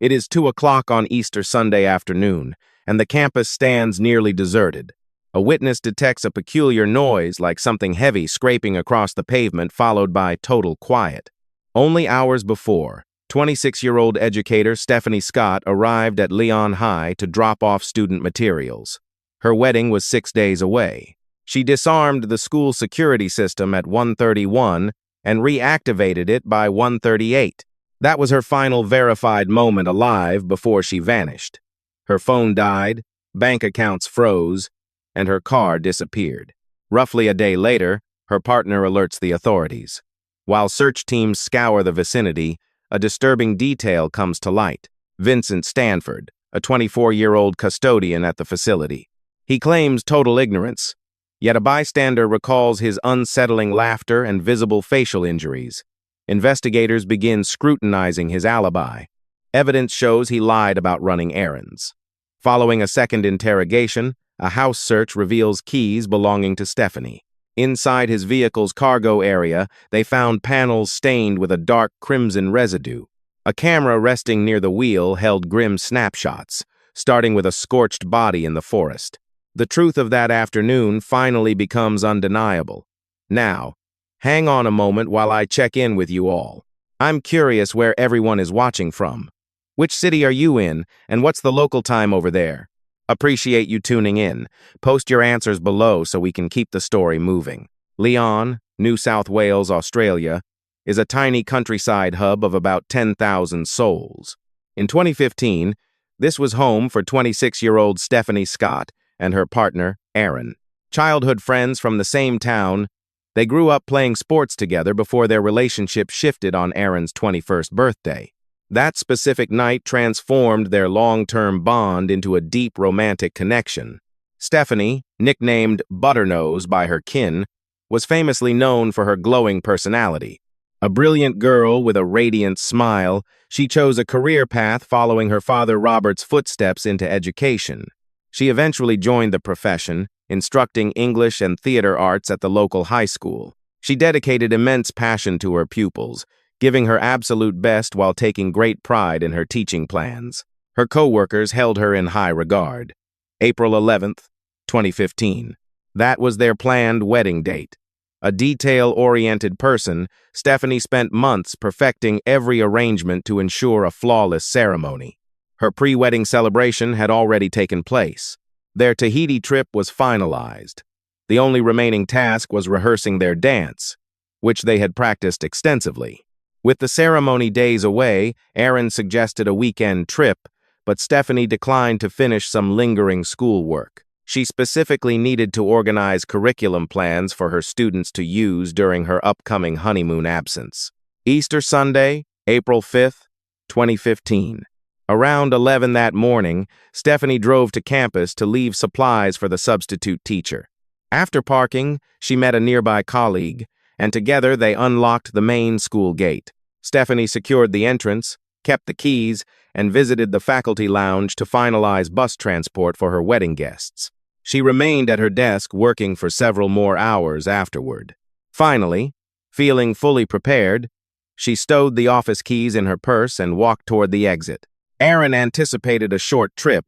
It is 2 o'clock on Easter Sunday afternoon, and the campus stands nearly deserted. A witness detects a peculiar noise like something heavy scraping across the pavement, followed by total quiet. Only hours before, 26-year-old educator Stephanie Scott arrived at Leeton High to drop off student materials. Her wedding was 6 days away. She disarmed the school security system at 1:31 and reactivated it by 1:38. That was her final verified moment alive before she vanished. Her phone died, bank accounts froze, and her car disappeared. Roughly a day later, her partner alerts the authorities. While search teams scour the vicinity, a disturbing detail comes to light. Vincent Stanford, a 24-year-old custodian at the facility. He claims total ignorance, yet a bystander recalls his unsettling laughter and visible facial injuries. Investigators begin scrutinizing his alibi. Evidence shows he lied about running errands. Following a second interrogation, a house search reveals keys belonging to Stephanie. Inside his vehicle's cargo area, they found panels stained with a dark crimson residue. A camera resting near the wheel held grim snapshots, starting with a scorched body in the forest. The truth of that afternoon finally becomes undeniable. Now, hang on a moment while I check in with you all. I'm curious where everyone is watching from. Which city are you in, and what's the local time over there? Appreciate you tuning in. Post your answers below so we can keep the story moving. Leeton, New South Wales, Australia, is a tiny countryside hub of about 10,000 souls. In 2015, this was home for 26-year-old Stephanie Scott and her partner, Aaron. Childhood friends from the same town, they grew up playing sports together before their relationship shifted on Aaron's 21st birthday. That specific night transformed their long-term bond into a deep romantic connection. Stephanie, nicknamed Butternose by her kin, was famously known for her glowing personality. A brilliant girl with a radiant smile, she chose a career path following her father Robert's footsteps into education. She eventually joined the profession, instructing English and theater arts at the local high school. She dedicated immense passion to her pupils, giving her absolute best while taking great pride in her teaching plans. Her co-workers held her in high regard. April 11th, 2015. That was their planned wedding date. A detail-oriented person, Stephanie spent months perfecting every arrangement to ensure a flawless ceremony. Her pre-wedding celebration had already taken place. Their Tahiti trip was finalized. The only remaining task was rehearsing their dance, which they had practiced extensively. With the ceremony days away, Aaron suggested a weekend trip, but Stephanie declined to finish some lingering schoolwork. She specifically needed to organize curriculum plans for her students to use during her upcoming honeymoon absence. Easter Sunday, April 5th, 2015. Around 11 that morning, Stephanie drove to campus to leave supplies for the substitute teacher. After parking, she met a nearby colleague, and together they unlocked the main school gate. Stephanie secured the entrance, kept the keys, and visited the faculty lounge to finalize bus transport for her wedding guests. She remained at her desk working for several more hours afterward. Finally, feeling fully prepared, she stowed the office keys in her purse and walked toward the exit. Aaron anticipated a short trip,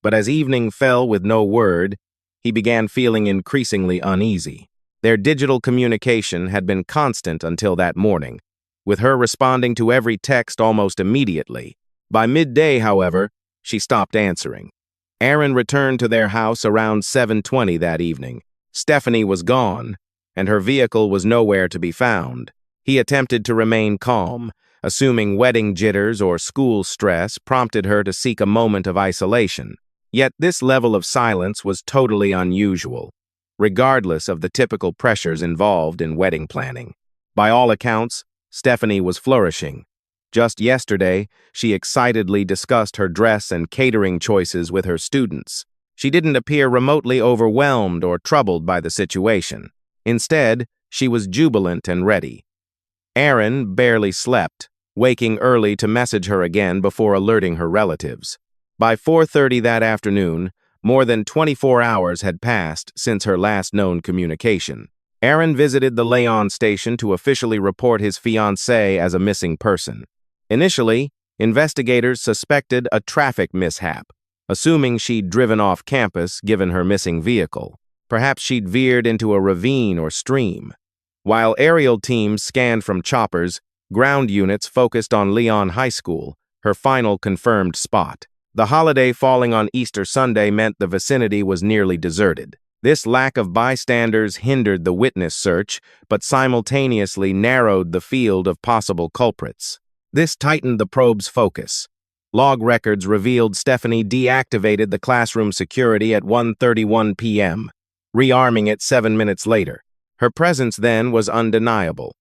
but as evening fell with no word, he began feeling increasingly uneasy. Their digital communication had been constant until that morning, with her responding to every text almost immediately. By midday, however, she stopped answering. Aaron returned to their house around 7:20 that evening. Stephanie was gone, and her vehicle was nowhere to be found. He attempted to remain calm, assuming wedding jitters or school stress prompted her to seek a moment of isolation. Yet this level of silence was totally unusual, regardless of the typical pressures involved in wedding planning. By all accounts, Stephanie was flourishing. Just yesterday, she excitedly discussed her dress and catering choices with her students. She didn't appear remotely overwhelmed or troubled by the situation. Instead, she was jubilant and ready. Aaron barely slept, waking early to message her again before alerting her relatives. By 4:30 that afternoon, more than 24 hours had passed since her last known communication. Aaron visited the Leeton station to officially report his fiancée as a missing person. Initially, Investigators suspected a traffic mishap, assuming she'd driven off campus given her missing vehicle. Perhaps she'd veered into a ravine or stream. While aerial teams scanned from choppers, ground units focused on Leeton High School, her final confirmed spot. The holiday falling on Easter Sunday meant the vicinity was nearly deserted. This lack of bystanders hindered the witness search, but simultaneously narrowed the field of possible culprits. This tightened the probe's focus. Log records revealed Stephanie deactivated the classroom security at 1:31 p.m., rearming it 7 minutes later. Her presence then was undeniable.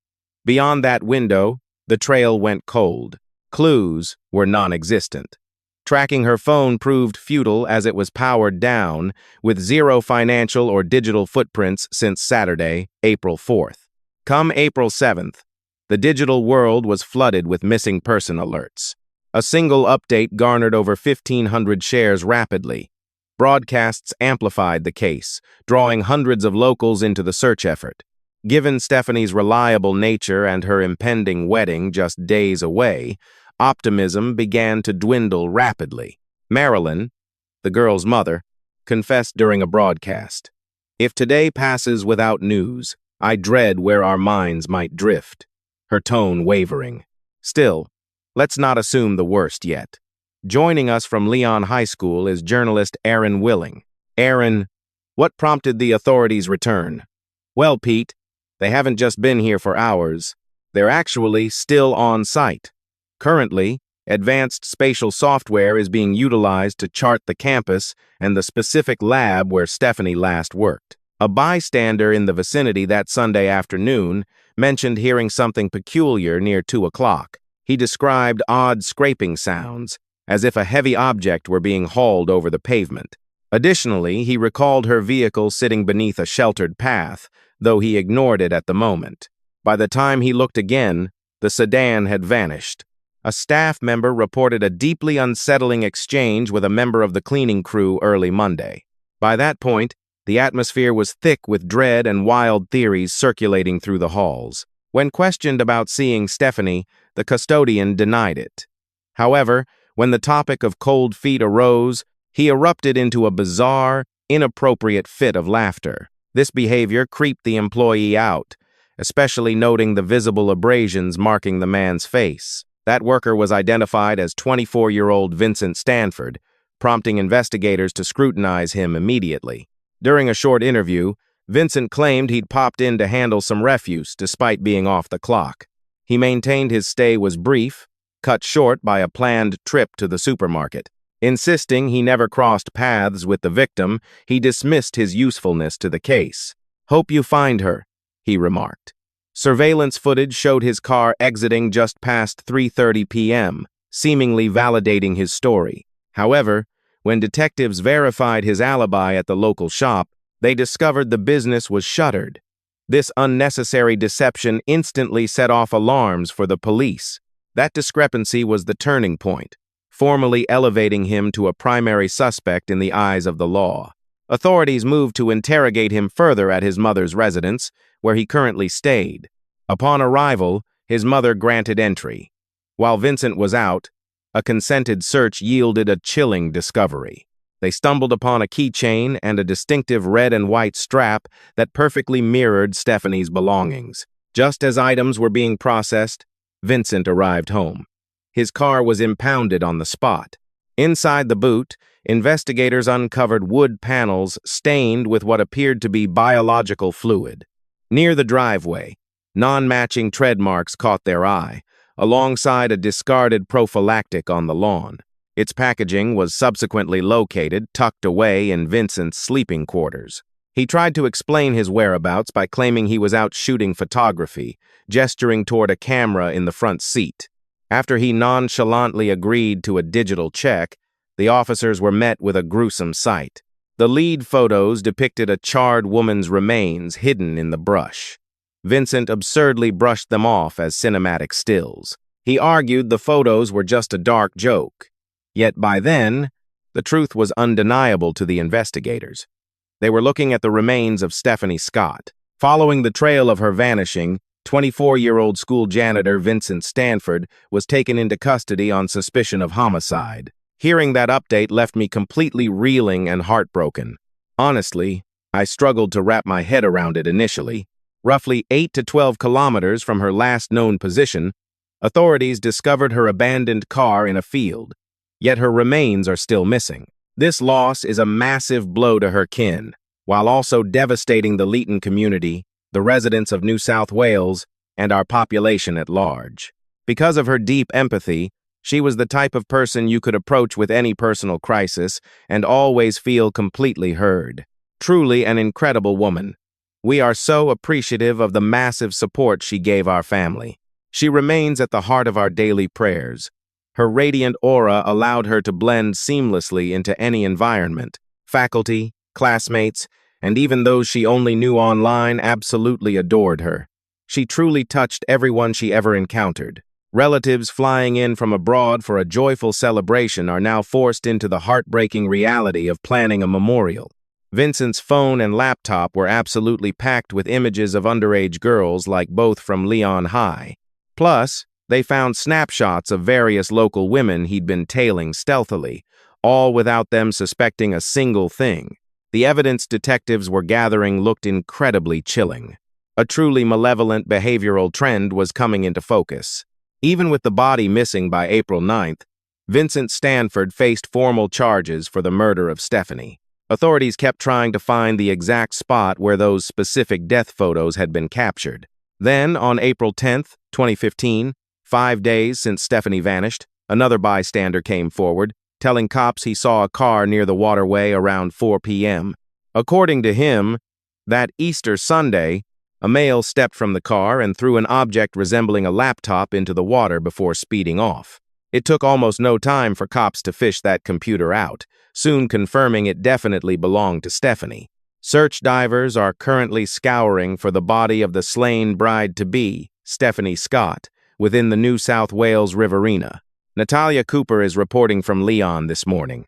Beyond that window, the trail went cold. Clues were non-existent. Tracking her phone proved futile as it was powered down, with zero financial or digital footprints since Saturday, April 4th. Come April 7th, the digital world was flooded with missing person alerts. A single update garnered over 1,500 shares rapidly. Broadcasts amplified the case, drawing hundreds of locals into the search effort. Given Stephanie's reliable nature and her impending wedding just days away, optimism began to dwindle rapidly. Marilyn, the girl's mother, confessed during a broadcast, "If today passes without news, I dread where our minds might drift," her tone wavering. Still, let's not assume the worst yet. Joining us from Leeton High School is journalist Aaron Willing. Aaron, what prompted the authorities' return? Well, Pete, they haven't just been here for hours. They're actually still on site. Currently, advanced spatial software is being utilized to chart the campus and the specific lab where Stephanie last worked. A bystander in the vicinity that Sunday afternoon mentioned hearing something peculiar near 2 o'clock. He described odd scraping sounds, as if a heavy object were being hauled over the pavement. Additionally, he recalled her vehicle sitting beneath a sheltered path, though he ignored it at the moment. By the time he looked again, the sedan had vanished. A staff member reported a deeply unsettling exchange with a member of the cleaning crew early Monday. By that point, the atmosphere was thick with dread and wild theories circulating through the halls. When questioned about seeing Stephanie, the custodian denied it. However, when the topic of cold feet arose, he erupted into a bizarre, inappropriate fit of laughter. This behavior creeped the employee out, especially noting the visible abrasions marking the man's face. That worker was identified as 24-year-old Vincent Stanford, prompting investigators to scrutinize him immediately. During a short interview, Vincent claimed he'd popped in to handle some refuse despite being off the clock. He maintained his stay was brief, cut short by a planned trip to the supermarket. Insisting he never crossed paths with the victim, he dismissed his usefulness to the case. "Hope you find her," he remarked. Surveillance footage showed his car exiting just past 3:30 p.m., seemingly validating his story. However, when detectives verified his alibi at the local shop, they discovered the business was shuttered. This unnecessary deception instantly set off alarms for the police. That discrepancy was the turning point, formally elevating him to a primary suspect in the eyes of the law. Authorities moved to interrogate him further at his mother's residence, where he currently stayed. Upon arrival, his mother granted entry. While Vincent was out, a consented search yielded a chilling discovery. They stumbled upon a keychain and a distinctive red and white strap that perfectly mirrored Stephanie's belongings. Just as items were being processed, Vincent arrived home. His car was impounded on the spot. Inside the boot, investigators uncovered wood panels stained with what appeared to be biological fluid. Near the driveway, non-matching tread marks caught their eye, alongside a discarded prophylactic on the lawn. Its packaging was subsequently located, tucked away in Vincent's sleeping quarters. He tried to explain his whereabouts by claiming he was out shooting photography, gesturing toward a camera in the front seat. After he nonchalantly agreed to a digital check, the officers were met with a gruesome sight. The lead photos depicted a charred woman's remains hidden in the brush. Vincent absurdly brushed them off as cinematic stills. He argued the photos were just a dark joke. Yet by then, the truth was undeniable to the investigators. They were looking at the remains of Stephanie Scott. Following the trail of her vanishing, 24-year-old school janitor Vincent Stanford was taken into custody on suspicion of homicide. Hearing that update left me completely reeling and heartbroken. Honestly, I struggled to wrap my head around it initially. Roughly 8 to 12 kilometers from her last known position, authorities discovered her abandoned car in a field, yet her remains are still missing. This loss is a massive blow to her kin, while also devastating the Leeton community, the residents of New South Wales, and our population at large. Because of her deep empathy, she was the type of person you could approach with any personal crisis and always feel completely heard. Truly an incredible woman. We are so appreciative of the massive support she gave our family. She remains at the heart of our daily prayers. Her radiant aura allowed her to blend seamlessly into any environment. Faculty, classmates, and even those she only knew online absolutely adored her. She truly touched everyone she ever encountered. Relatives flying in from abroad for a joyful celebration are now forced into the heartbreaking reality of planning a memorial. Vincent's phone and laptop were absolutely packed with images of underage girls, like both from Leon High. Plus, they found snapshots of various local women he'd been tailing stealthily, all without them suspecting a single thing. The evidence detectives were gathering looked incredibly chilling. A truly malevolent behavioral trend was coming into focus. Even with the body missing by April 9th, Vincent Stanford faced formal charges for the murder of Stephanie. Authorities kept trying to find the exact spot where those specific death photos had been captured. Then, on April 10th, 2015, 5 days since Stephanie vanished, another bystander came forward, telling cops he saw a car near the waterway around 4 p.m. According to him, that Easter Sunday, a male stepped from the car and threw an object resembling a laptop into the water before speeding off. It took almost no time for cops to fish that computer out, soon confirming it definitely belonged to Stephanie. Search divers are currently scouring for the body of the slain bride-to-be, Stephanie Scott, within the New South Wales Riverina. Natalia Cooper is reporting from Leon this morning.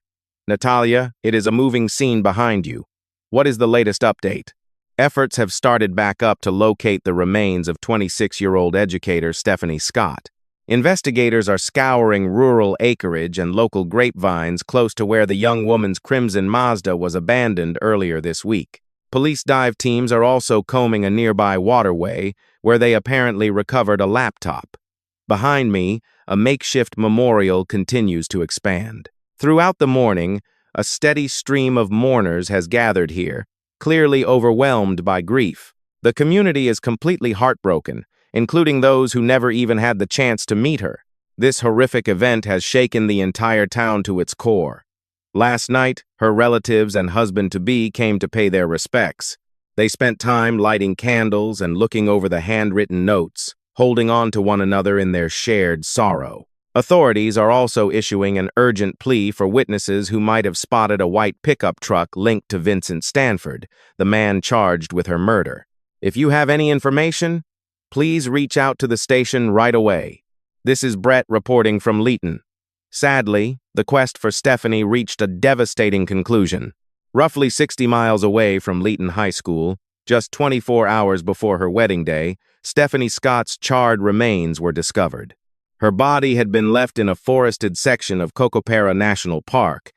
Natalia, it is a moving scene behind you. What is the latest update? Efforts have started back up to locate the remains of 26-year-old educator Stephanie Scott. Investigators are scouring rural acreage and local grapevines close to where the young woman's crimson Mazda was abandoned earlier this week. Police dive teams are also combing a nearby waterway where they apparently recovered a laptop. Behind me, a makeshift memorial continues to expand. Throughout the morning, a steady stream of mourners has gathered here, clearly overwhelmed by grief. The community is completely heartbroken, including those who never even had the chance to meet her. This horrific event has shaken the entire town to its core. Last night, her relatives and husband-to-be came to pay their respects. They spent time lighting candles and looking over the handwritten notes, holding on to one another in their shared sorrow. Authorities are also issuing an urgent plea for witnesses who might have spotted a white pickup truck linked to Vincent Stanford, the man charged with her murder. If you have any information, please reach out to the station right away. This is Brett reporting from Leeton. Sadly, the quest for Stephanie reached a devastating conclusion. Roughly 60 miles away from Leeton High School, just 24 hours before her wedding day, Stephanie Scott's charred remains were discovered. Her body had been left in a forested section of Cocopera National Park.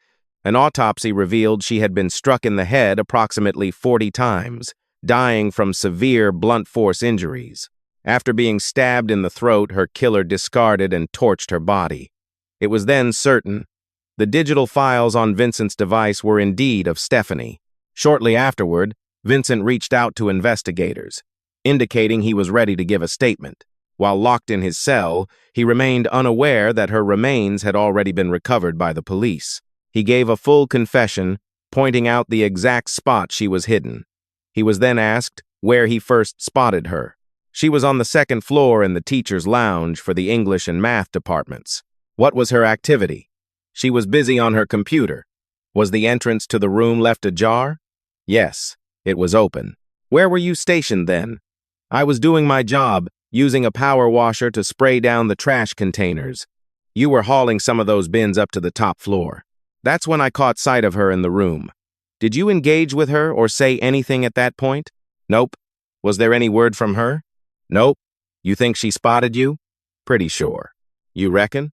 An autopsy revealed she had been struck in the head approximately 40 times, dying from severe blunt force injuries. After being stabbed in the throat, her killer discarded and torched her body. It was then certain. The digital files on Vincent's device were indeed of Stephanie. Shortly afterward, Vincent reached out to investigators, indicating he was ready to give a statement. While locked in his cell, he remained unaware that her remains had already been recovered by the police. He gave a full confession, pointing out the exact spot she was hidden. He was then asked where he first spotted her. She was on the second floor in the teacher's lounge for the English and math departments. What was her activity? She was busy on her computer. Was the entrance to the room left ajar? Yes, it was open. Where were you stationed then? I was doing my job, using a power washer to spray down the trash containers. You were hauling some of those bins up to the top floor. That's when I caught sight of her in the room. Did you engage with her or say anything at that point? Nope. Was there any word from her? Nope. You think she spotted you? Pretty sure. You reckon?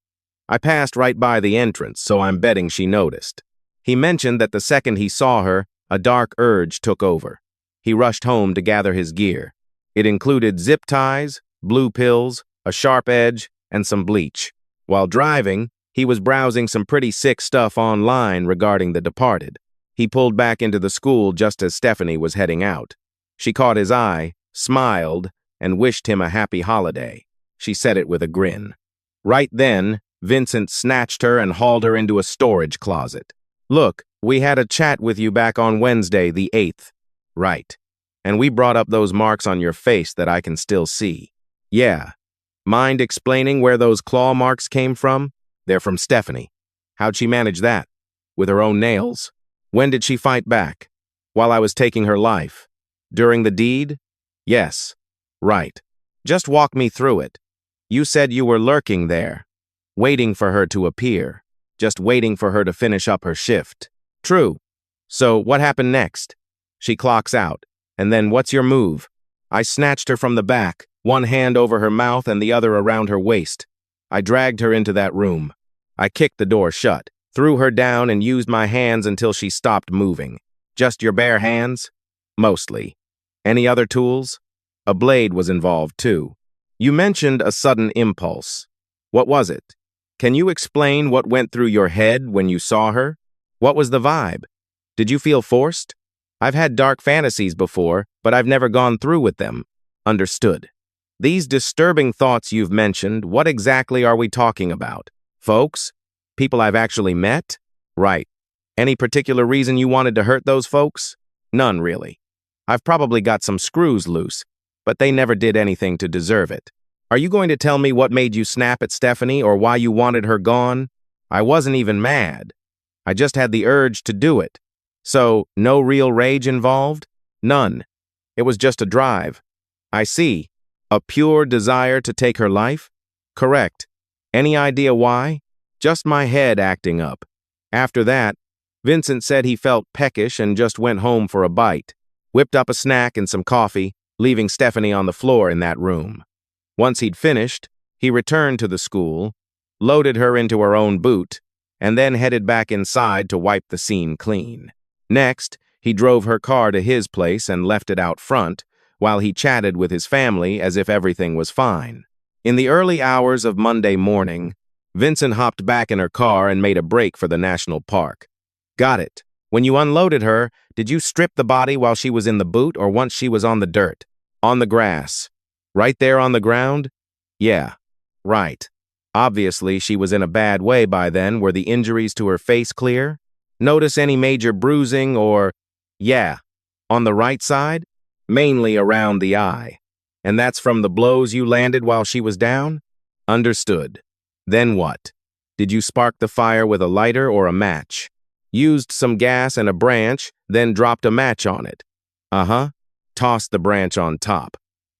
I passed right by the entrance, so I'm betting she noticed. He mentioned that the second he saw her, a dark urge took over. He rushed home to gather his gear. It included zip ties, blue pills, a sharp edge, and some bleach. While driving, he was browsing some pretty sick stuff online regarding the departed. He pulled back into the school just as Stephanie was heading out. She caught his eye, smiled, and wished him a happy holiday. She said it with a grin. Right then, Vincent snatched her and hauled her into a storage closet. Look, we had a chat with you back on Wednesday, the 8th. Right. And we brought up those marks on your face that I can still see. Yeah. Mind explaining where those claw marks came from? They're from Stephanie. How'd she manage that? With her own nails? When did she fight back? While I was taking her life. During the deed? Yes. Right. Just walk me through it. You said you were lurking there, waiting for her to appear, just waiting for her to finish up her shift. True. So what happened next? She clocks out. And then what's your move? I snatched her from the back, one hand over her mouth and the other around her waist. I dragged her into that room. I kicked the door shut, threw her down and used my hands until she stopped moving. Just your bare hands? Mostly. Any other tools? A blade was involved too. You mentioned a sudden impulse. What was it? Can you explain what went through your head when you saw her? What was the vibe? Did you feel forced? I've had dark fantasies before, but I've never gone through with them. Understood. These disturbing thoughts you've mentioned, what exactly are we talking about? Folks? People I've actually met? Right. Any particular reason you wanted to hurt those folks? None, really. I've probably got some screws loose, but they never did anything to deserve it. Are you going to tell me what made you snap at Stephanie or why you wanted her gone? I wasn't even mad. I just had the urge to do it. So, no real rage involved? None. It was just a drive. I see. A pure desire to take her life? Correct. Any idea why? Just my head acting up. After that, Vincent said he felt peckish and just went home for a bite. Whipped up a snack and some coffee, leaving Stephanie on the floor in that room. Once he'd finished, he returned to the school, loaded her into her own boot, and then headed back inside to wipe the scene clean. Next, he drove her car to his place and left it out front, while he chatted with his family as if everything was fine. In the early hours of Monday morning, Vincent hopped back in her car and made a break for the national park. Got it. When you unloaded her, did you strip the body while she was in the boot or once she was on the dirt? On the grass. Right there on the ground? Yeah. Right. Obviously, she was in a bad way by then. Were the injuries to her face clear? Notice any major bruising or... Yeah. On the right side? Mainly around the eye. And that's from the blows you landed while she was down? Understood. Then what? Did you spark the fire with a lighter or a match? Used some gas and a branch, then dropped a match on it. Uh-huh. Tossed the branch on top.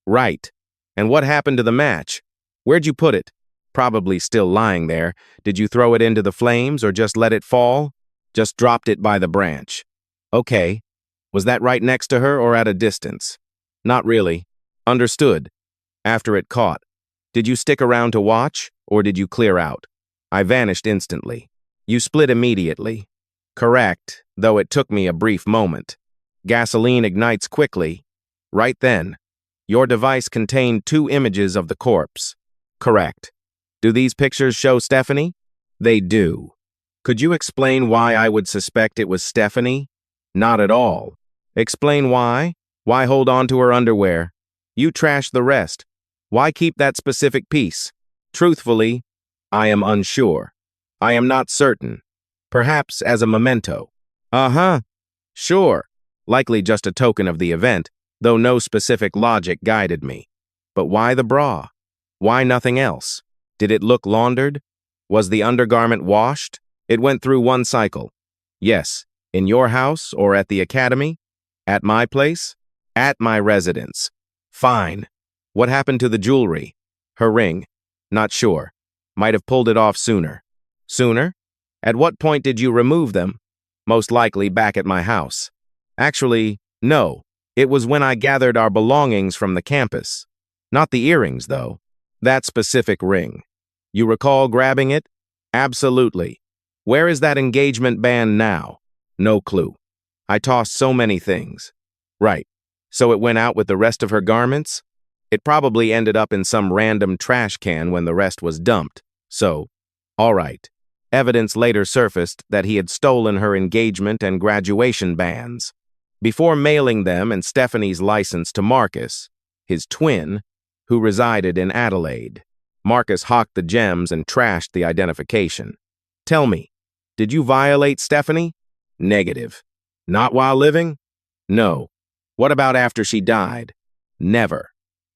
Right. And what happened to the match? Where'd you put it? Probably still lying there. Did you throw it into the flames or just let it fall? Just dropped it by the branch. Okay. Was that right next to her or at a distance? Not really. Understood. After it caught. Did you stick around to watch, or did you clear out? I vanished instantly. You split immediately. Correct, though it took me a brief moment. Gasoline ignites quickly. Right then. Your device contained 2 images of the corpse. Correct. Do these pictures show Stephanie? They do. Could you explain why I would suspect it was Stephanie? Not at all. Explain why? Why hold on to her underwear? You trash the rest. Why keep that specific piece? Truthfully, I am unsure. I am not certain. Perhaps as a memento. Uh-huh. Sure. Likely just a token of the event, though no specific logic guided me. But why the bra? Why nothing else? Did it look laundered? Was the undergarment washed? It went through one cycle. Yes. In your house or at the academy? At my place? At my residence. Fine. What happened to the jewelry? Her ring? Not sure. Might have pulled it off sooner. Sooner? At what point did you remove them? Most likely back at my house. Actually, no. It was when I gathered our belongings from the campus. Not the earrings, though. That specific ring. You recall grabbing it? Absolutely. Where is that engagement band now? No clue. I tossed so many things. Right. So it went out with the rest of her garments? It probably ended up in some random trash can when the rest was dumped. So, all right. Evidence later surfaced that he had stolen her engagement and graduation bands. Before mailing them and Stephanie's license to Marcus, his twin, who resided in Adelaide. Marcus hawked the gems and trashed the identification. Tell me, did you violate Stephanie? Negative. Not while living? No. What about after she died? Never.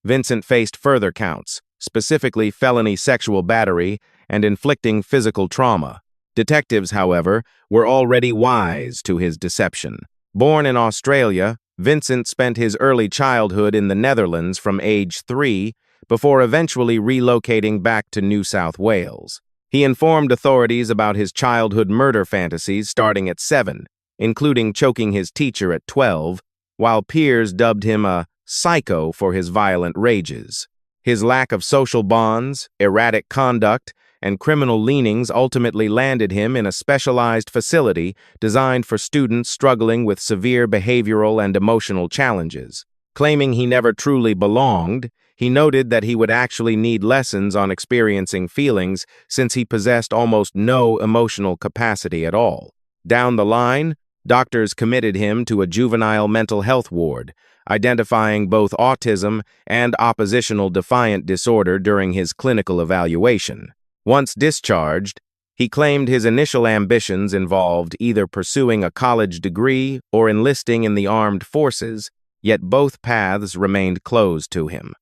Vincent faced further counts, specifically felony sexual battery and inflicting physical trauma. Detectives, however, were already wise to his deception. Born in Australia, Vincent spent his early childhood in the Netherlands from age 3 before eventually relocating back to New South Wales. He informed authorities about his childhood murder fantasies starting at 7, including choking his teacher at 12, while peers dubbed him a psycho for his violent rages. His lack of social bonds, erratic conduct, and criminal leanings ultimately landed him in a specialized facility designed for students struggling with severe behavioral and emotional challenges. Claiming he never truly belonged, he noted that he would actually need lessons on experiencing feelings since he possessed almost no emotional capacity at all. Down the line, doctors committed him to a juvenile mental health ward, identifying both autism and oppositional defiant disorder during his clinical evaluation. Once discharged, he claimed his initial ambitions involved either pursuing a college degree or enlisting in the armed forces, yet both paths remained closed to him.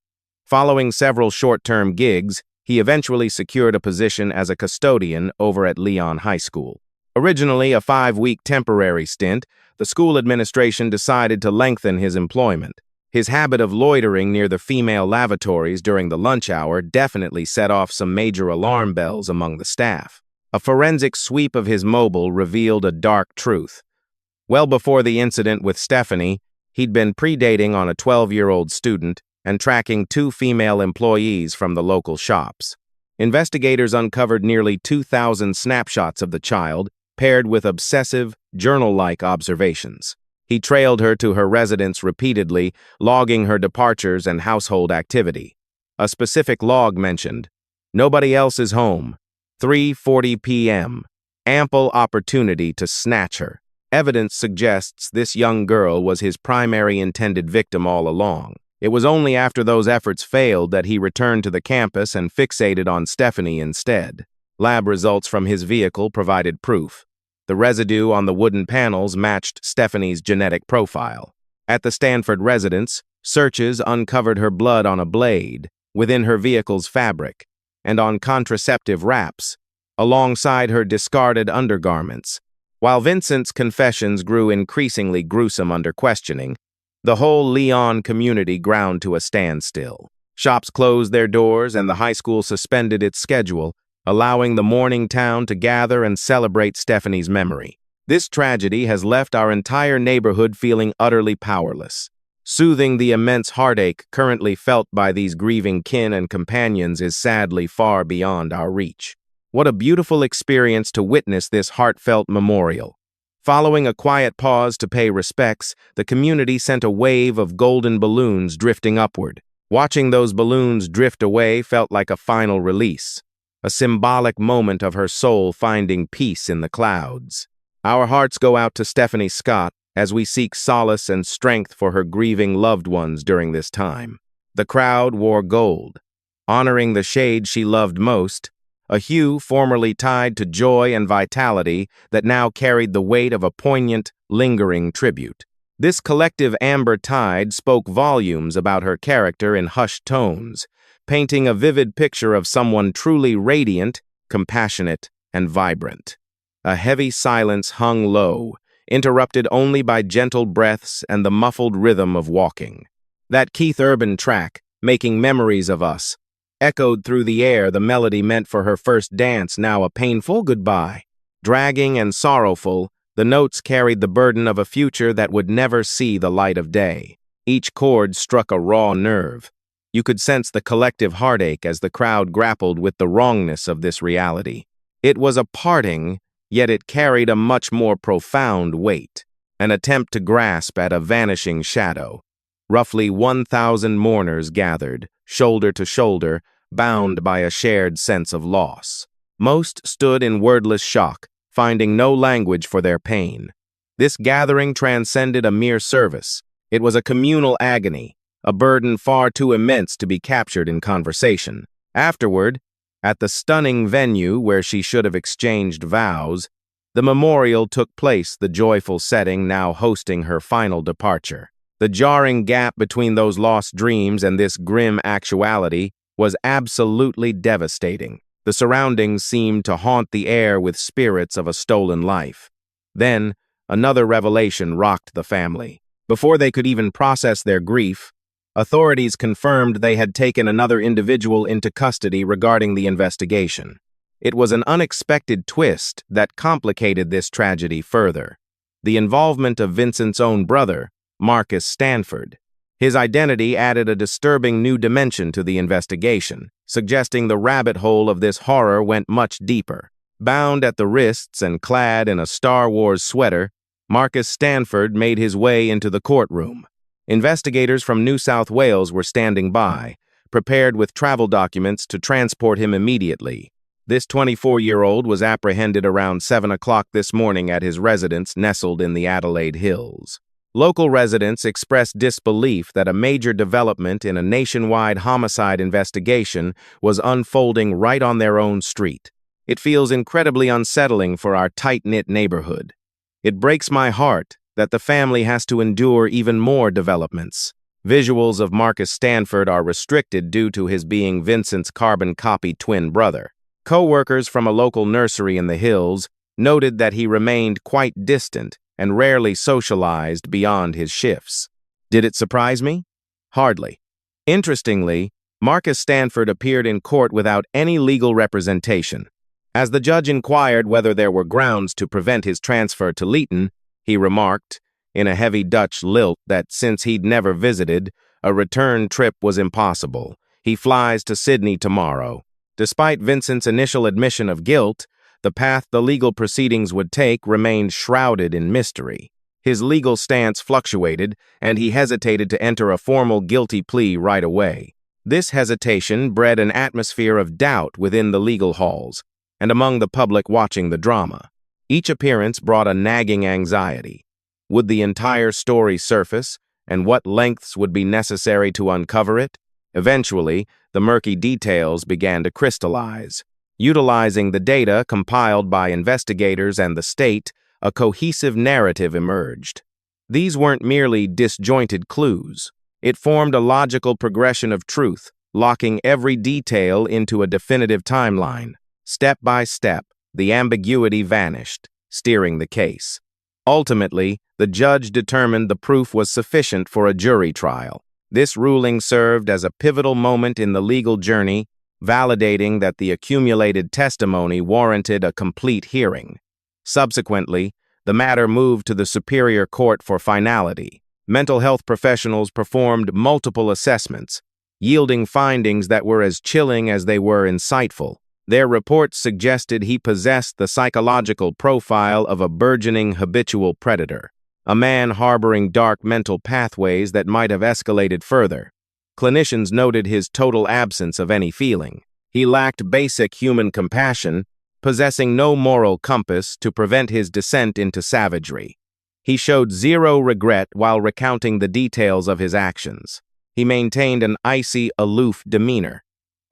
Following several short-term gigs, he eventually secured a position as a custodian over at Leeton High School. Originally a 5-week temporary stint, the school administration decided to lengthen his employment. His habit of loitering near the female lavatories during the lunch hour definitely set off some major alarm bells among the staff. A forensic sweep of his mobile revealed a dark truth. Well before the incident with Stephanie, he'd been predating on a 12-year-old student and tracking 2 female employees from the local shops. Investigators uncovered nearly 2,000 snapshots of the child, paired with obsessive, journal-like observations. He trailed her to her residence repeatedly, logging her departures and household activity. A specific log mentioned, "Nobody else is home. 3:40 p.m. Ample opportunity to snatch her." Evidence suggests this young girl was his primary intended victim all along. It was only after those efforts failed that he returned to the campus and fixated on Stephanie instead. Lab results from his vehicle provided proof. The residue on the wooden panels matched Stephanie's genetic profile. At the Stanford residence, searches uncovered her blood on a blade, within her vehicle's fabric, and on contraceptive wraps, alongside her discarded undergarments. While Vincent's confessions grew increasingly gruesome under questioning, the whole Leeton community ground to a standstill. Shops closed their doors and the high school suspended its schedule, allowing the mourning town to gather and celebrate Stephanie's memory. This tragedy has left our entire neighborhood feeling utterly powerless. Soothing the immense heartache currently felt by these grieving kin and companions is sadly far beyond our reach. What a beautiful experience to witness this heartfelt memorial. Following a quiet pause to pay respects, the community sent a wave of golden balloons drifting upward. Watching those balloons drift away felt like a final release, a symbolic moment of her soul finding peace in the clouds. Our hearts go out to Stephanie Scott as we seek solace and strength for her grieving loved ones during this time. The crowd wore gold, honoring the shade she loved most, a hue formerly tied to joy and vitality that now carried the weight of a poignant, lingering tribute. This collective amber tide spoke volumes about her character in hushed tones, painting a vivid picture of someone truly radiant, compassionate, and vibrant. A heavy silence hung low, interrupted only by gentle breaths and the muffled rhythm of walking. That Keith Urban track, "Making Memories of Us," echoed through the air, the melody meant for her first dance, now a painful goodbye. Dragging and sorrowful, the notes carried the burden of a future that would never see the light of day. Each chord struck a raw nerve. You could sense the collective heartache as the crowd grappled with the wrongness of this reality. It was a parting, yet it carried a much more profound weight, an attempt to grasp at a vanishing shadow. Roughly 1,000 mourners gathered, shoulder to shoulder, bound by a shared sense of loss. Most stood in wordless shock, finding no language for their pain. This gathering transcended a mere service. It was a communal agony, a burden far too immense to be captured in conversation. Afterward, at the stunning venue where she should have exchanged vows, the memorial took place, the joyful setting now hosting her final departure. The jarring gap between those lost dreams and this grim actuality was absolutely devastating. The surroundings seemed to haunt the air with spirits of a stolen life. Then, another revelation rocked the family. Before they could even process their grief, authorities confirmed they had taken another individual into custody regarding the investigation. It was an unexpected twist that complicated this tragedy further. The involvement of Vincent's own brother, Marcus Stanford. His identity added a disturbing new dimension to the investigation, suggesting the rabbit hole of this horror went much deeper. Bound at the wrists and clad in a Star Wars sweater, Marcus Stanford made his way into the courtroom. Investigators from New South Wales were standing by, prepared with travel documents to transport him immediately. This 24-year-old was apprehended around 7 o'clock this morning at his residence nestled in the Adelaide Hills. Local residents expressed disbelief that a major development in a nationwide homicide investigation was unfolding right on their own street. It feels incredibly unsettling for our tight-knit neighborhood. It breaks my heart that the family has to endure even more developments. Visuals of Marcus Stanford are restricted due to his being Vincent's carbon copy twin brother. Co-workers from a local nursery in the hills noted that he remained quite distant and rarely socialized beyond his shifts. Did it surprise me? Hardly. Interestingly, Marcus Stanford appeared in court without any legal representation. As the judge inquired whether there were grounds to prevent his transfer to Leeton, he remarked, in a heavy Dutch lilt, that since he'd never visited, a return trip was impossible. He flies to Sydney tomorrow. Despite Vincent's initial admission of guilt, the path the legal proceedings would take remained shrouded in mystery. His legal stance fluctuated, and he hesitated to enter a formal guilty plea right away. This hesitation bred an atmosphere of doubt within the legal halls and among the public watching the drama. Each appearance brought a nagging anxiety. Would the entire story surface, and what lengths would be necessary to uncover it? Eventually, the murky details began to crystallize. Utilizing the data compiled by investigators and the state, a cohesive narrative emerged. These weren't merely disjointed clues. It formed a logical progression of truth, locking every detail into a definitive timeline. Step by step, the ambiguity vanished, steering the case. Ultimately, the judge determined the proof was sufficient for a jury trial. This ruling served as a pivotal moment in the legal journey, validating that the accumulated testimony warranted a complete hearing. Subsequently, the matter moved to the Superior Court for finality. Mental health professionals performed multiple assessments, yielding findings that were as chilling as they were insightful. Their reports suggested he possessed the psychological profile of a burgeoning habitual predator, a man harboring dark mental pathways that might have escalated further. Clinicians noted his total absence of any feeling. He lacked basic human compassion, possessing no moral compass to prevent his descent into savagery. He showed zero regret while recounting the details of his actions. He maintained an icy, aloof demeanor.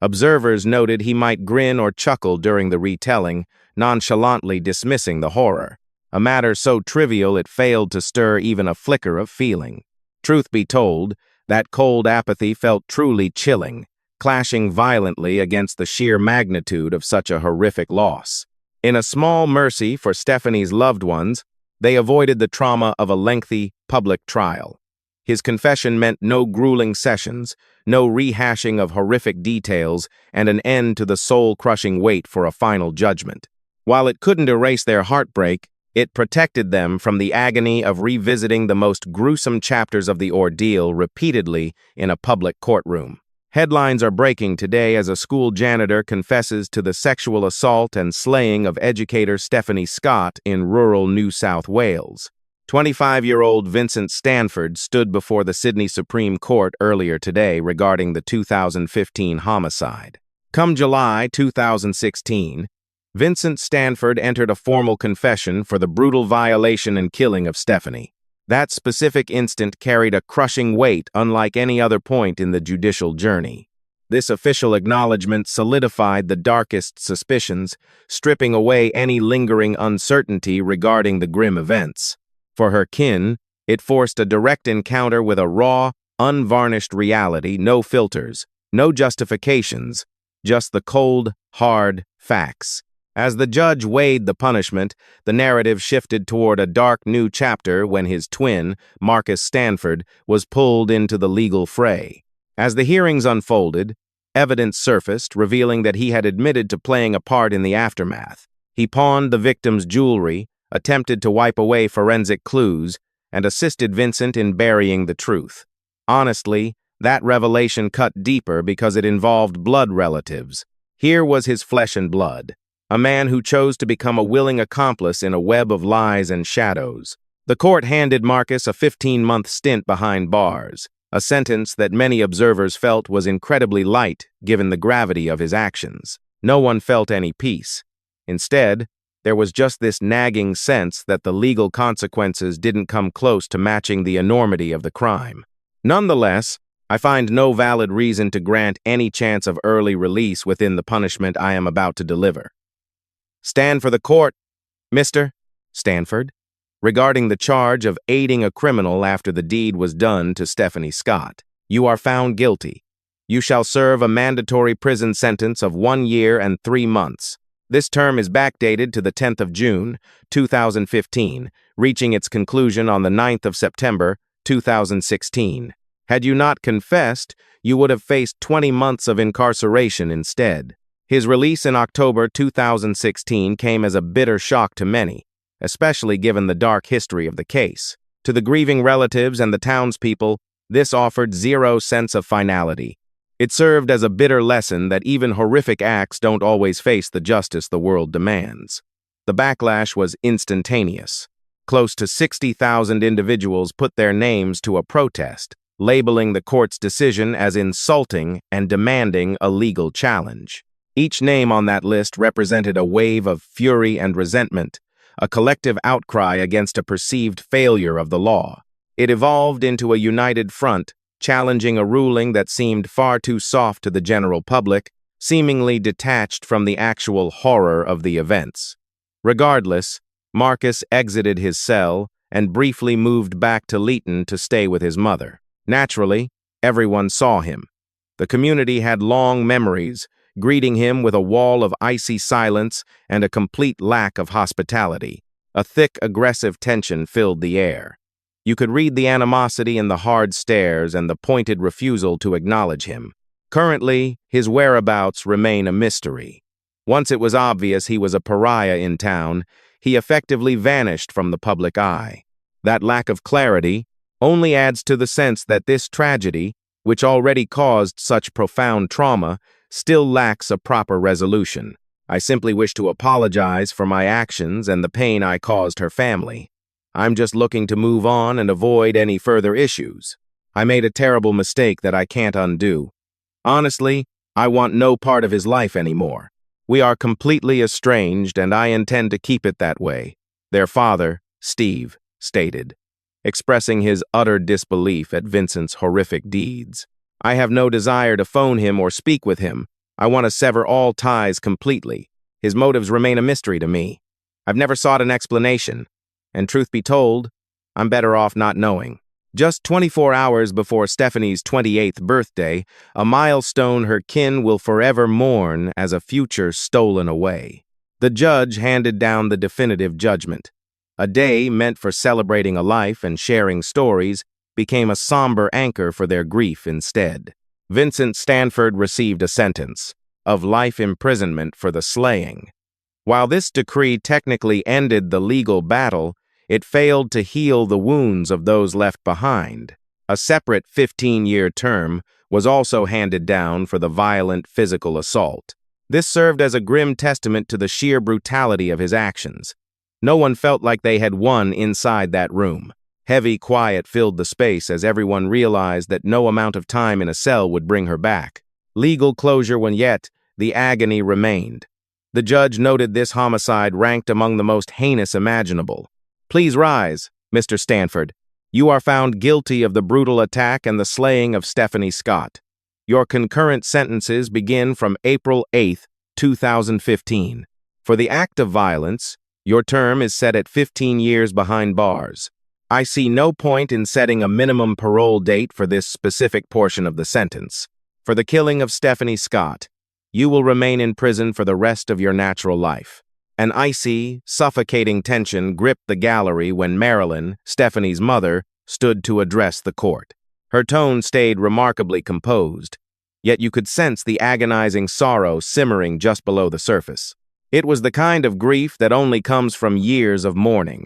Observers noted he might grin or chuckle during the retelling, nonchalantly dismissing the horror, a matter so trivial it failed to stir even a flicker of feeling. Truth be told, that cold apathy felt truly chilling, clashing violently against the sheer magnitude of such a horrific loss. In a small mercy for Stephanie's loved ones, they avoided the trauma of a lengthy public trial. His confession meant no grueling sessions, no rehashing of horrific details, and an end to the soul-crushing wait for a final judgment. While it couldn't erase their heartbreak, it protected them from the agony of revisiting the most gruesome chapters of the ordeal repeatedly in a public courtroom. Headlines are breaking today as a school janitor confesses to the sexual assault and slaying of educator Stephanie Scott in rural New South Wales. 25-year-old Vincent Stanford stood before the Sydney Supreme Court earlier today regarding the 2015 homicide. Come July 2016, Vincent Stanford entered a formal confession for the brutal violation and killing of Stephanie. That specific instant carried a crushing weight unlike any other point in the judicial journey. This official acknowledgement solidified the darkest suspicions, stripping away any lingering uncertainty regarding the grim events. For her kin, it forced a direct encounter with a raw, unvarnished reality, no filters, no justifications, just the cold, hard facts. As the judge weighed the punishment, the narrative shifted toward a dark new chapter when his twin, Marcus Stanford, was pulled into the legal fray. As the hearings unfolded, evidence surfaced revealing that he had admitted to playing a part in the aftermath. He pawned the victim's jewelry, attempted to wipe away forensic clues, and assisted Vincent in burying the truth. Honestly, that revelation cut deeper because it involved blood relatives. Here was his flesh and blood. A man who chose to become a willing accomplice in a web of lies and shadows. The court handed Marcus a 15-month stint behind bars, a sentence that many observers felt was incredibly light given the gravity of his actions. No one felt any peace. Instead, there was just this nagging sense that the legal consequences didn't come close to matching the enormity of the crime. Nonetheless, I find no valid reason to grant any chance of early release within the punishment I am about to deliver. Stand for the court, Mr. Stanford, regarding the charge of aiding a criminal after the deed was done to Stephanie Scott. You are found guilty. You shall serve a mandatory prison sentence of 1 year and 3 months. This term is backdated to the 10th of June, 2015, reaching its conclusion on the 9th of September, 2016. Had you not confessed, you would have faced 20 months of incarceration instead. His release in October 2016 came as a bitter shock to many, especially given the dark history of the case. To the grieving relatives and the townspeople, this offered zero sense of finality. It served as a bitter lesson that even horrific acts don't always face the justice the world demands. The backlash was instantaneous. Close to 60,000 individuals put their names to a protest, labeling the court's decision as insulting and demanding a legal challenge. Each name on that list represented a wave of fury and resentment, a collective outcry against a perceived failure of the law. It evolved into a united front, challenging a ruling that seemed far too soft to the general public, seemingly detached from the actual horror of the events. Regardless, Marcus exited his cell and briefly moved back to Leeton to stay with his mother. Naturally, everyone saw him. The community had long memories, greeting him with a wall of icy silence and a complete lack of hospitality. A thick, aggressive tension filled the air. You could read the animosity in the hard stares and the pointed refusal to acknowledge him. Currently, his whereabouts remain a mystery. Once it was obvious he was a pariah in town, he effectively vanished from the public eye. That lack of clarity only adds to the sense that this tragedy, which already caused such profound trauma, still lacks a proper resolution. I simply wish to apologize for my actions and the pain I caused her family. I'm just looking to move on and avoid any further issues. I made a terrible mistake that I can't undo. Honestly, I want no part of his life anymore. We are completely estranged and I intend to keep it that way, their father, Steve, stated, expressing his utter disbelief at Vincent's horrific deeds. I have no desire to phone him or speak with him. I want to sever all ties completely. His motives remain a mystery to me. I've never sought an explanation, and truth be told, I'm better off not knowing. Just 24 hours before Stephanie's 28th birthday, a milestone her kin will forever mourn as a future stolen away. The judge handed down the definitive judgment. A day meant for celebrating a life and sharing stories became a somber anchor for their grief instead. Vincent Stanford received a sentence of life imprisonment for the slaying. While this decree technically ended the legal battle, it failed to heal the wounds of those left behind. A separate 15-year term was also handed down for the violent physical assault. This served as a grim testament to the sheer brutality of his actions. No one felt like they had won inside that room. Heavy quiet filled the space as everyone realized that no amount of time in a cell would bring her back. Legal closure when yet, the agony remained. The judge noted this homicide ranked among the most heinous imaginable. "Please rise, Mr. Stanford. You are found guilty of the brutal attack and the slaying of Stephanie Scott. Your concurrent sentences begin from April 8, 2015. For the act of violence, your term is set at 15 years behind bars. I see no point in setting a minimum parole date for this specific portion of the sentence. For the killing of Stephanie Scott, you will remain in prison for the rest of your natural life." An icy, suffocating tension gripped the gallery when Marilyn, Stephanie's mother, stood to address the court. Her tone stayed remarkably composed, yet you could sense the agonizing sorrow simmering just below the surface. It was the kind of grief that only comes from years of mourning.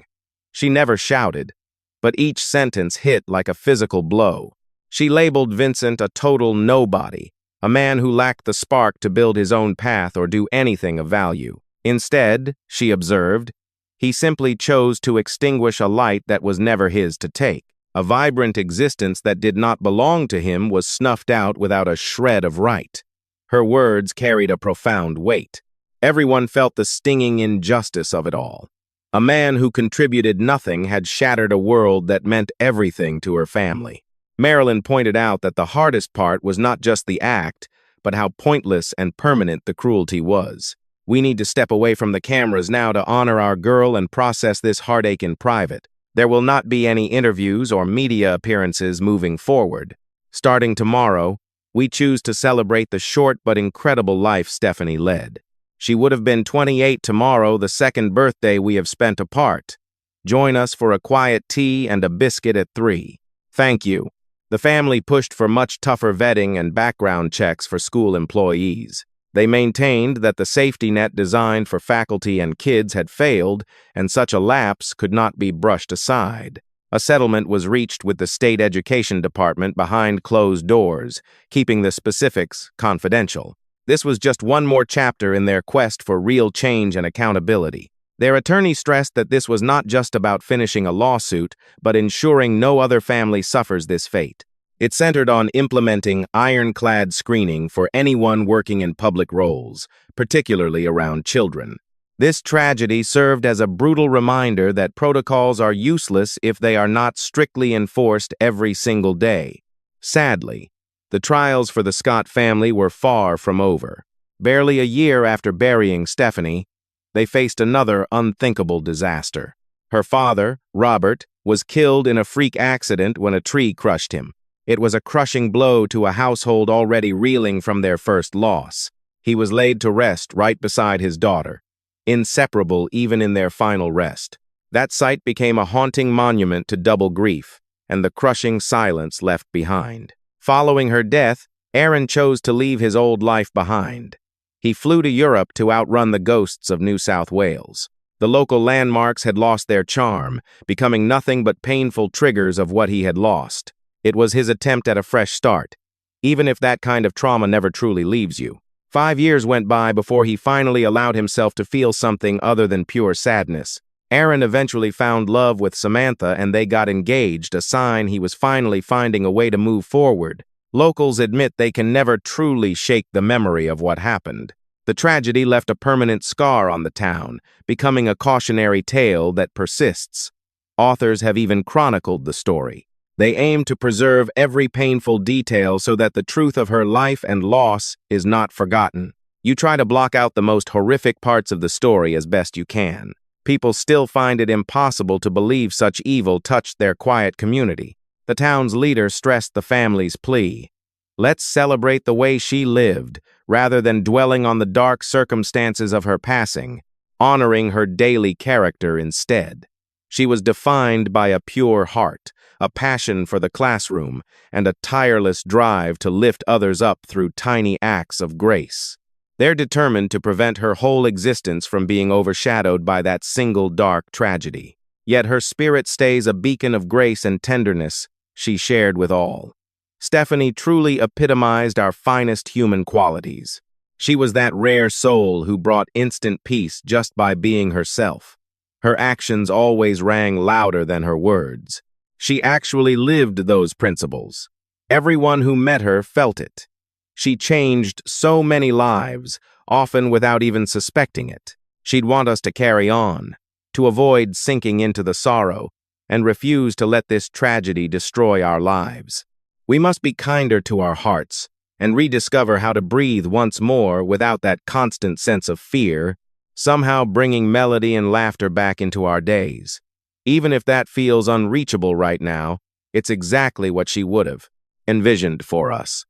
She never shouted, but each sentence hit like a physical blow. She labeled Vincent a total nobody, a man who lacked the spark to build his own path or do anything of value. Instead, she observed, he simply chose to extinguish a light that was never his to take. A vibrant existence that did not belong to him was snuffed out without a shred of right. Her words carried a profound weight. Everyone felt the stinging injustice of it all. A man who contributed nothing had shattered a world that meant everything to her family. Marilyn pointed out that the hardest part was not just the act, but how pointless and permanent the cruelty was. "We need to step away from the cameras now to honor our girl and process this heartache in private. There will not be any interviews or media appearances moving forward. Starting tomorrow, we choose to celebrate the short but incredible life Stephanie led. She would have been 28 tomorrow, the second birthday we have spent apart. Join us for a quiet tea and a biscuit at 3. Thank you." The family pushed for much tougher vetting and background checks for school employees. They maintained that the safety net designed for faculty and kids had failed, and such a lapse could not be brushed aside. A settlement was reached with the state education department behind closed doors, keeping the specifics confidential. This was just one more chapter in their quest for real change and accountability. Their attorney stressed that this was not just about finishing a lawsuit, but ensuring no other family suffers this fate. It centered on implementing ironclad screening for anyone working in public roles, particularly around children. This tragedy served as a brutal reminder that protocols are useless if they are not strictly enforced every single day. Sadly, the trials for the Scott family were far from over. Barely a year after burying Stephanie, they faced another unthinkable disaster. Her father, Robert, was killed in a freak accident when a tree crushed him. It was a crushing blow to a household already reeling from their first loss. He was laid to rest right beside his daughter, inseparable even in their final rest. That sight became a haunting monument to double grief and the crushing silence left behind. Following her death, Aaron chose to leave his old life behind. He flew to Europe to outrun the ghosts of New South Wales. The local landmarks had lost their charm, becoming nothing but painful triggers of what he had lost. It was his attempt at a fresh start, even if that kind of trauma never truly leaves you. 5 years went by before he finally allowed himself to feel something other than pure sadness. Aaron eventually found love with Samantha and they got engaged, a sign he was finally finding a way to move forward. Locals admit they can never truly shake the memory of what happened. The tragedy left a permanent scar on the town, becoming a cautionary tale that persists. Authors have even chronicled the story. They aim to preserve every painful detail so that the truth of her life and loss is not forgotten. You try to block out the most horrific parts of the story as best you can. People still find it impossible to believe such evil touched their quiet community. The town's leader stressed the family's plea. Let's celebrate the way she lived, rather than dwelling on the dark circumstances of her passing, honoring her daily character instead. She was defined by a pure heart, a passion for the classroom, and a tireless drive to lift others up through tiny acts of grace. They're determined to prevent her whole existence from being overshadowed by that single dark tragedy. Yet her spirit stays a beacon of grace and tenderness she shared with all. Stephanie truly epitomized our finest human qualities. She was that rare soul who brought instant peace just by being herself. Her actions always rang louder than her words. She actually lived those principles. Everyone who met her felt it. She changed so many lives, often without even suspecting it. She'd want us to carry on, to avoid sinking into the sorrow, and refuse to let this tragedy destroy our lives. We must be kinder to our hearts and rediscover how to breathe once more without that constant sense of fear, somehow bringing melody and laughter back into our days. Even if that feels unreachable right now, it's exactly what she would have envisioned for us.